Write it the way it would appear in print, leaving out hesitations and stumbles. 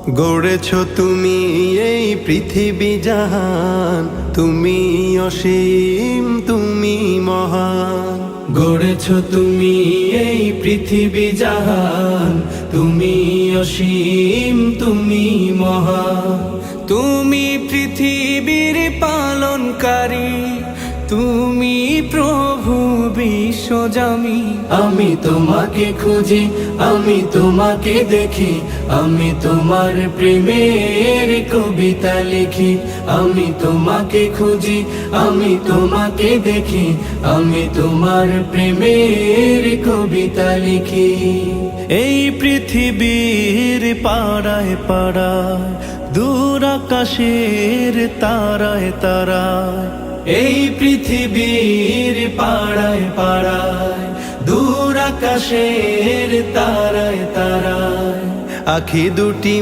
গড়েছ তুমি এই পৃথিবী জাহান, তুমি অসীম তুমি মহান। গড়েছ তুমি এই পৃথিবী জাহান, তুমি অসীম তুমি মহান। তুমি পৃথিবীর পালনকারী, তুমি প্রভু বিশ্বজামি। আমি তোমাকে খুঁজি, আমি তোমাকে দেখি, আমি তোমার প্রেমের কবিতা লিখি। আমি তোমাকে খুঁজি, আমি তোমাকে দেখি, আমি তোমার প্রেমের কবিতা লিখি। এই পৃথিবীর পাড়ায় পাড়ায়, দূর আকাশের তারায় তারায়, এই পৃথিবীর পাড়ায় পাড়ায়, দূর আকাশের তারায় তারায়, আখি দুটি